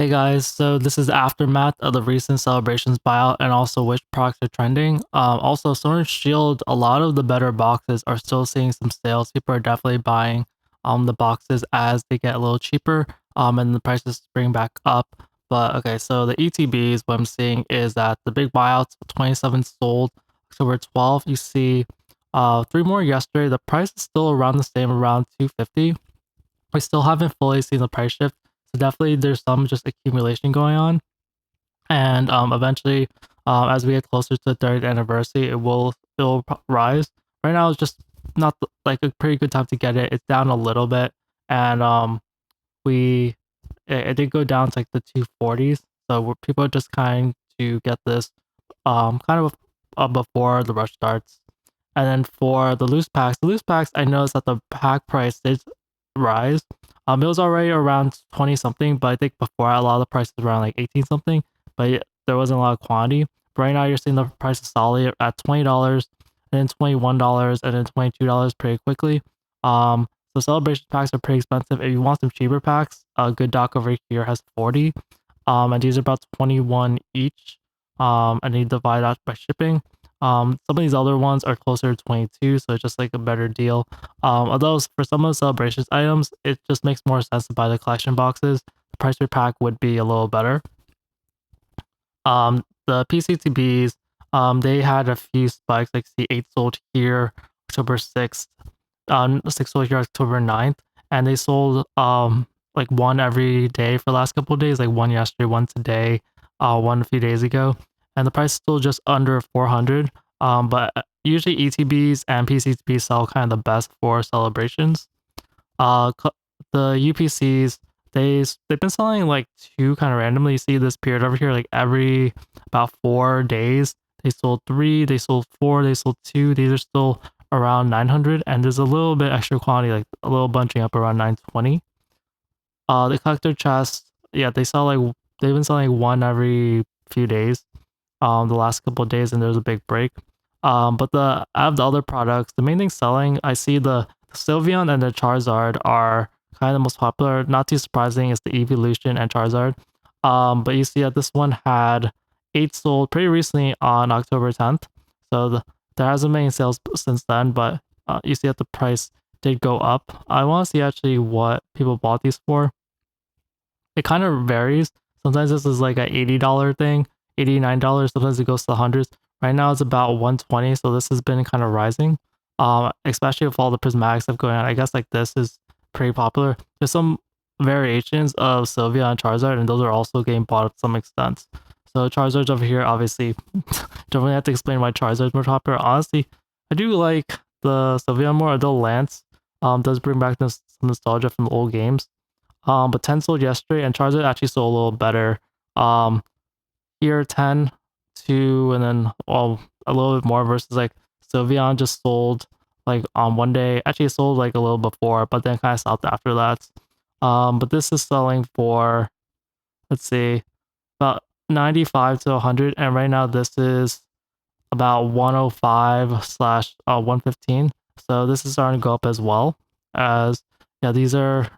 Hey guys, so this is the aftermath of the recent celebrations buyout and also which products are trending. Also, Sword and Shield, a lot of the better boxes are still seeing some sales. People are definitely buying the boxes as they get a little cheaper and the prices bring back up. But okay, so the ETBs, what I'm seeing is that the big buyouts, 27 sold October 12th. You see three more yesterday. The price is still around the same, around 250. We still haven't fully seen the price shift. So definitely there's some just accumulation going on. And eventually, as we get closer to the third anniversary, it'll rise. Right now, it's just not like a pretty good time to get it. It's down a little bit, and we it did go down to like the 240s. So people are just kind to get this kind of before the rush starts. And then for the loose packs, I noticed that the pack price did rise. It was already around 20 something, but I think before a lot of the prices were around like 18 something, but there wasn't a lot of quantity. But right now, you're seeing the price is solid at $20, and then $21, and then $22 pretty quickly. So celebration packs are pretty expensive. If you want some cheaper packs, a good doc over here has 40. And these are about 21 each. And you divide that by shipping. Some of these other ones are closer to 22, so it's just like a better deal. Although for some of the celebrations items, it just makes more sense to buy the collection boxes. The price per pack would be a little better. The PCTBs, they had a few spikes, like C8 sold here October 6th, 6 sold here October 9th, and they sold like one every day for the last couple of days, like one yesterday, one today, one a few days ago, and the price is still just under 400. But usually ETBs and PCTBs sell kind of the best for celebrations. Uh, the UPCs, they've been selling like two kind of randomly. You see this period over here, like every about 4 days, they sold three, they sold four, they sold two. These are still around 900, and there's a little bit extra quantity, like a little bunching up around 920. The collector chests, yeah, they've been selling one every few days. The last couple of days, and there's a big break. But the out of the other products, the main thing selling, I see the Sylveon and the Charizard are kind of the most popular. Not too surprising, it's the Evolution and Charizard. But you see that this one had eight sold pretty recently on October 10th. So there hasn't been any sales since then, but you see that the price did go up. I want to see actually what people bought these for. It kind of varies. Sometimes this is like a $80 thing, $89. Sometimes it goes to the hundreds. Right now it's about 120, so this has been kind of rising. Especially with all the prismatic stuff going on. I guess like this is pretty popular. There's some variations of Sylvia and Charizard, and those are also getting bought up to some extent. So Charizard's over here, obviously. Don't really have to explain why Charizard's more popular. Honestly, I do like the Sylvia more, although Lance does bring back some nostalgia from the old games. But 10 sold yesterday, and Charizard actually sold a little better. Um, Here 10, 2, and then a little bit more versus like Sylveon just sold like on one day. Actually, it sold like a little before, but then kind of stopped after that. But this is selling for, let's see, about 95 to 100, and right now this is about 105 slash 115. So this is starting to go up as well. As yeah, these are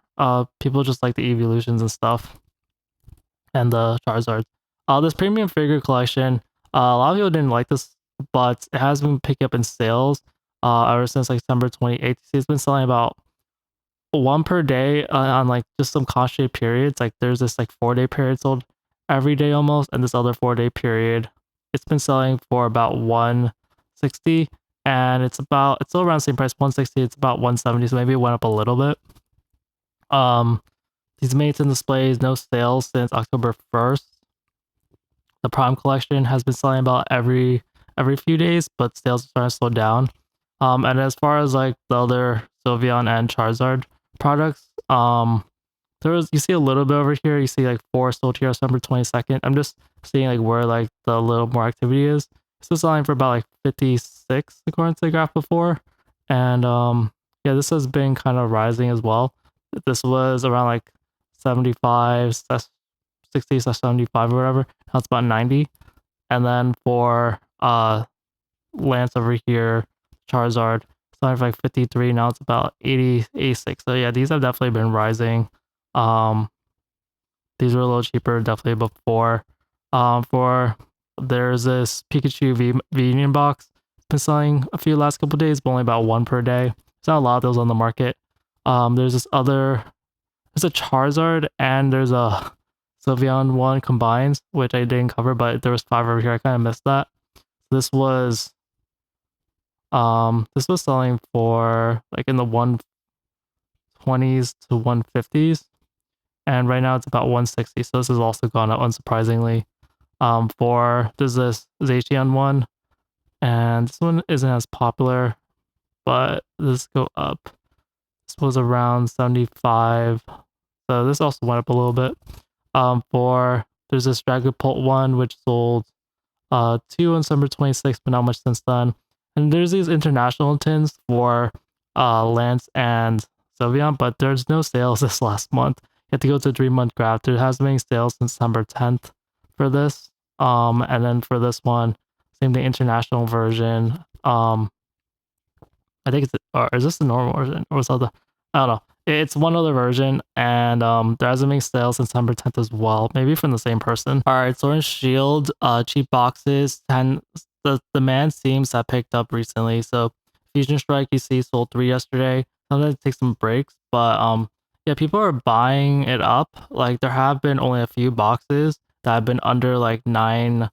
people just like the evolutions and stuff, and the Charizards. This premium figure collection, a lot of people didn't like this, but it has been picking up in sales ever since like December 28th. It's been selling about one per day on like just some concentrated periods. Like there's this like 4 day period sold every day almost, and this other 4 day period, it's been selling for about 160, and it's still around the same price, 160. It's about 170, so maybe it went up a little bit. Um, these mates and displays, no sales since October 1st. The Prime collection has been selling about every few days, but sales are starting to slow down. And as far as like the other Sylveon and Charizard products, you see a little bit over here. You see like four sold here December 22nd. I'm just seeing like where like the little more activity is. This is selling for about like 56 according to the graph before, and yeah, this has been kind of rising as well. This was around like 75, 60 to 75 or whatever. Now it's about 90. And then for Lance over here, Charizard, starting for like 53. Now it's about 80, 86. So yeah, these have definitely been rising. Um, These were a little cheaper definitely before. For there's this Pikachu V Union box. Been selling a few last couple days, but only about one per day. There's not a lot of those on the market. There's this other there's a Charizard and there's a Sylveon one combined, which I didn't cover, but there was 5 over here. I kind of missed that. This was this was selling for like in the 120s to 150s, and right now it's about 160. So this has also gone up unsurprisingly. For there's this Zacian one, and this one isn't as popular, but this go up. This was around 75, so this also went up a little bit. For there's this Dragapult one which sold 2 on December 26th, but not much since then. And there's these international tins for Lance and Sylveon, but there's no sales this last month. You have to go to 3-month graph. There hasn't been sales since December 10th for this. And then for this one, same thing, international version. I think it's, or is this the normal version or was that the, I don't know. It's one other version, and there hasn't been sales since December 10th as well. Maybe from the same person. All right, Sword and Shield, cheap boxes. The demand seems to have picked up recently. So Fusion Strike, you see, sold 3 yesterday. Sometimes it takes some breaks, but yeah, people are buying it up. Like there have been only a few boxes that have been under like 9.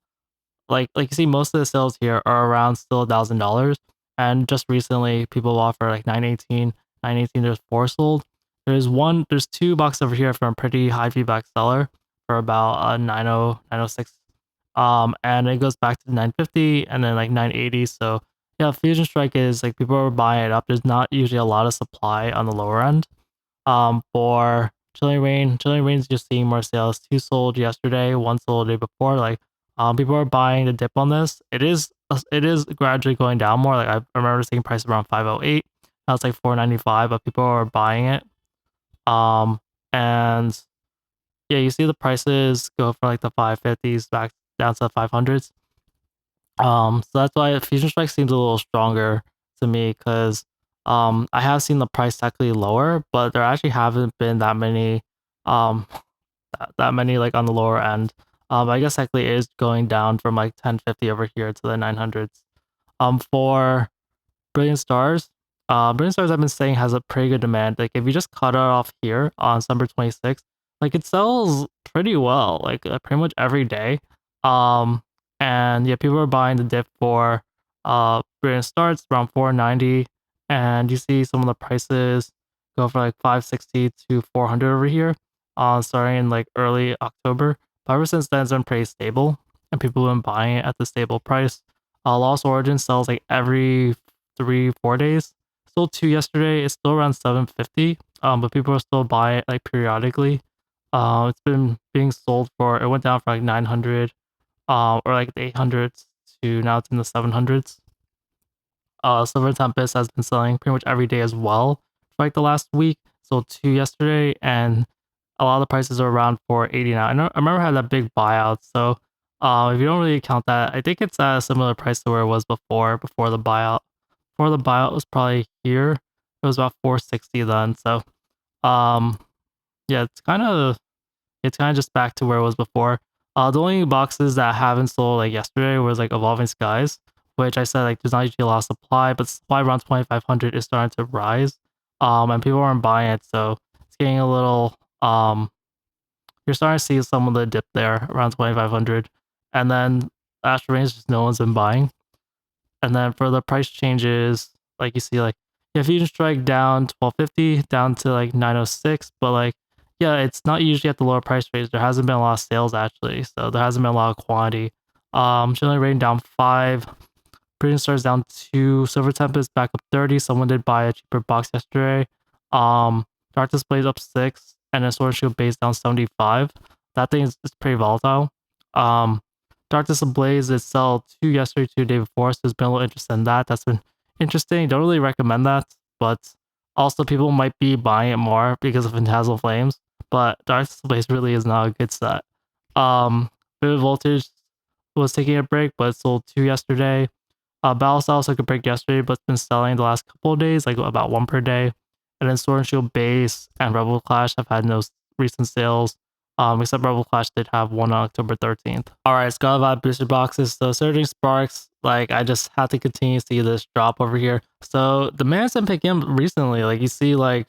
Like you see, most of the sales here are around still $1,000, and just recently people offer like 918, 918. There's 4 sold. There's 2 boxes over here from a pretty high feedback seller for about 90, 906. And it goes back to 950 and then like 980. So yeah, Fusion Strike is like people are buying it up. There's not usually a lot of supply on the lower end. For Chilling Rain's just seeing more sales. 2 sold yesterday, 1 sold the day before. Like people are buying the dip on this. It is gradually going down more. Like I remember seeing price around 508. Now it's like 495, but people are buying it. And yeah, you see the prices go from like the 550s back down to the 500s. So that's why Fusion Strike seems a little stronger to me because I have seen the price actually lower, but there actually haven't been that many that many like on the lower end. I guess actually it is going down from like 1050 over here to the 900s. For Brilliant Stars, Brilliant Stars I've been saying has a pretty good demand. Like if you just cut it off here on December 26th, like it sells pretty well, like pretty much every day. Um, and yeah, people are buying the dip for Brilliant Stars around 490, and you see some of the prices go from like 560 to 400 over here, starting in like early October. But ever since then, it's been pretty stable, and people have been buying it at the stable price. Lost Origin sells like every 3-4 days. Sold 2 yesterday. It's still around 750. But people are still buying it like periodically. It's been being sold for, it went down from like 900, or like the 800s to now it's in the 700s. Silver Tempest has been selling pretty much every day as well for like the last week. Sold 2 yesterday, and a lot of the prices are around 480 now. I remember I had that big buyout, so if you don't really count that, I think it's at a similar price to where it was before the buyout. Before the buyout was probably here. It was about 460 then. So um yeah, it's kind of just back to where it was before. The only boxes that haven't sold like yesterday was like Evolving Skies, which I said like there's not usually a lot of supply, but supply around 2500 is starting to rise. And people aren't buying it, so it's getting a little you're starting to see some of the dip there around 2500, and then Astral Range just no one's been buying. And then for the price changes, like you see, like yeah, Fusion Strike down 1250 down to like 906, but like yeah, it's not usually at the lower price range. There hasn't been a lot of sales actually, so there hasn't been a lot of quantity. Chilling Rain down 5, Brilliant Stars down 2, Silver Tempest back up 30. Someone did buy a cheaper box yesterday. Dark Displays up 6, and then Sword and Shield base down 75. That thing is pretty volatile. Dark Displays it sell 2 yesterday, 2 the day before, so there's been a little interest in that. That's been interesting. Don't really recommend that, but also people might be buying it more because of Phantasmal Flames. But Dark Displays really is not a good set. Vivid Voltage was taking a break, but it sold 2 yesterday. Battle Style took a break yesterday, but it's been selling the last couple of days, like about 1 per day. And then Sword and Shield Base and Rebel Clash have had no recent sales. Except Rebel Clash did have one on October 13th. Alright, Scarlet Vibe booster boxes. So Surging Sparks, like I just had to continue to see this drop over here. So the man's been picking up recently. Like you see, like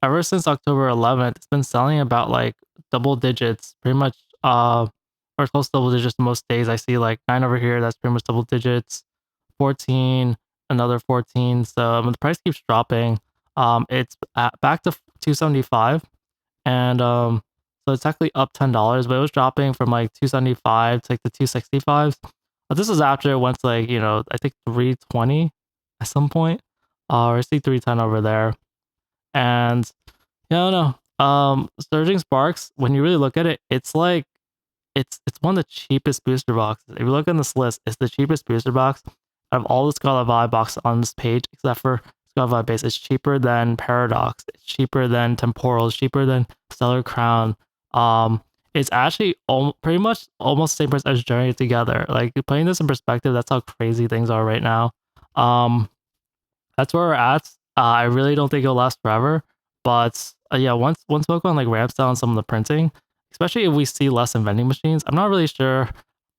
ever since October 11th, it's been selling about like double digits, pretty much or close to double digits most days. I see like 9 over here, that's pretty much double digits, 14, another 14. So the price keeps dropping. It's back to 275, and so it's actually up $10, but it was dropping from like 275 to like the 265s. But this is after it went to like, I think 320 at some point. Or I see 310 over there. And yeah, I don't know. Surging Sparks, when you really look at it, it's like it's one of the cheapest booster boxes. If you look on this list, it's the cheapest booster box out of all the Scarlet Vibe boxes on this page, except for Scarlet Vibe base. It's cheaper than Paradox. It's cheaper than Temporal. It's cheaper than Stellar Crown. It's actually pretty much almost the same price as Journey together. Like putting this in perspective, that's how crazy things are right now. That's where we're at. I really don't think it'll last forever, but yeah, once Pokemon like ramps down some of the printing, especially if we see less in vending machines, I'm not really sure.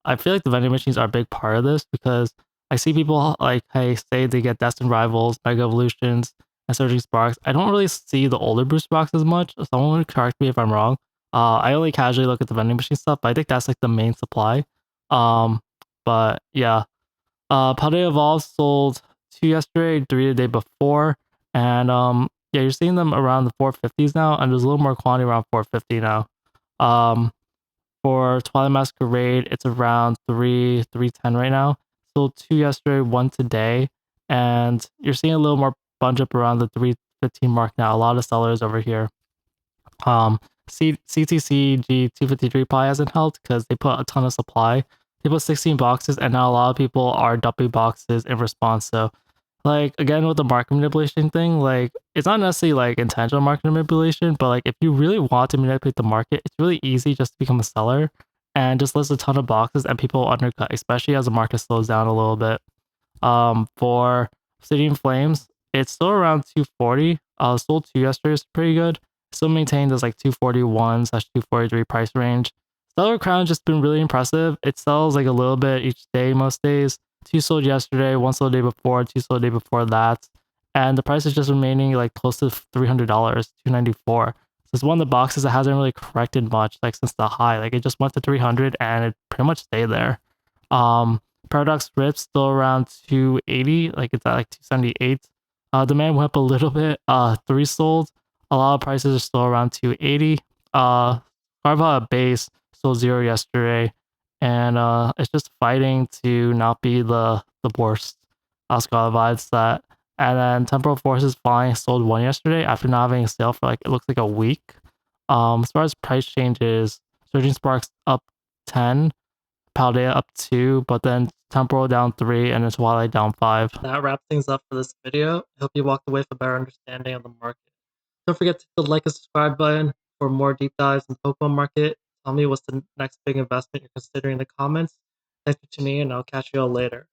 I feel like the vending machines are a big part of this because I see people like, hey, say they get Destined Rivals, Mega Evolutions, and Surging Sparks. I don't really see the older booster boxes much. Someone would correct me if I'm wrong. I only casually look at the vending machine stuff, but I think that's like the main supply. Um, but yeah, Paldea Evolve sold 2 yesterday, 3 the day before, and yeah, you're seeing them around the 450s now, and there's a little more quantity around 450 now. Um, for Twilight Masquerade, it's around 310 right now. Sold 2 yesterday, 1 today, and you're seeing a little more bunch up around the 315 mark now. A lot of sellers over here. CTCG 253 probably hasn't helped because they put a ton of supply. They put 16 boxes, and now a lot of people are dumping boxes in response. So, like again with the market manipulation thing, like it's not necessarily like intentional market manipulation, but like if you really want to manipulate the market, it's really easy just to become a seller and just list a ton of boxes and people undercut, especially as the market slows down a little bit. For Obsidian Flames, it's still around 240. Sold 2 yesterday is pretty good. Still maintained as like 241/243 price range. Stellar Crown just been really impressive. It sells like a little bit each day most days. 2 sold yesterday, 1 sold the day before, 2 sold the day before that. And the price is just remaining like close to $300, 294. So it's one of the boxes that hasn't really corrected much like since the high. Like it just went to 300 and it pretty much stayed there. Um Paradox Rip still around 280, like it's at like 278. Demand went up a little bit. 3 sold. A lot of prices are still around 280. Carva base sold 0 yesterday, and it's just fighting to not be the worst. Scarlet vibes that. And then Temporal Forces Flying sold 1 yesterday after not having a sale for like it looks like a week. As far as price changes, Surging Sparks up 10, Paldea up 2, but then Temporal down 3, and then Twilight down 5. That wraps things up for this video. I hope you walked away with a better understanding of the market. Don't forget to hit the like and subscribe button for more deep dives in the Pokemon market. Tell me what's the next big investment you're considering in the comments. Thanks for tuning in, and I'll catch you all later.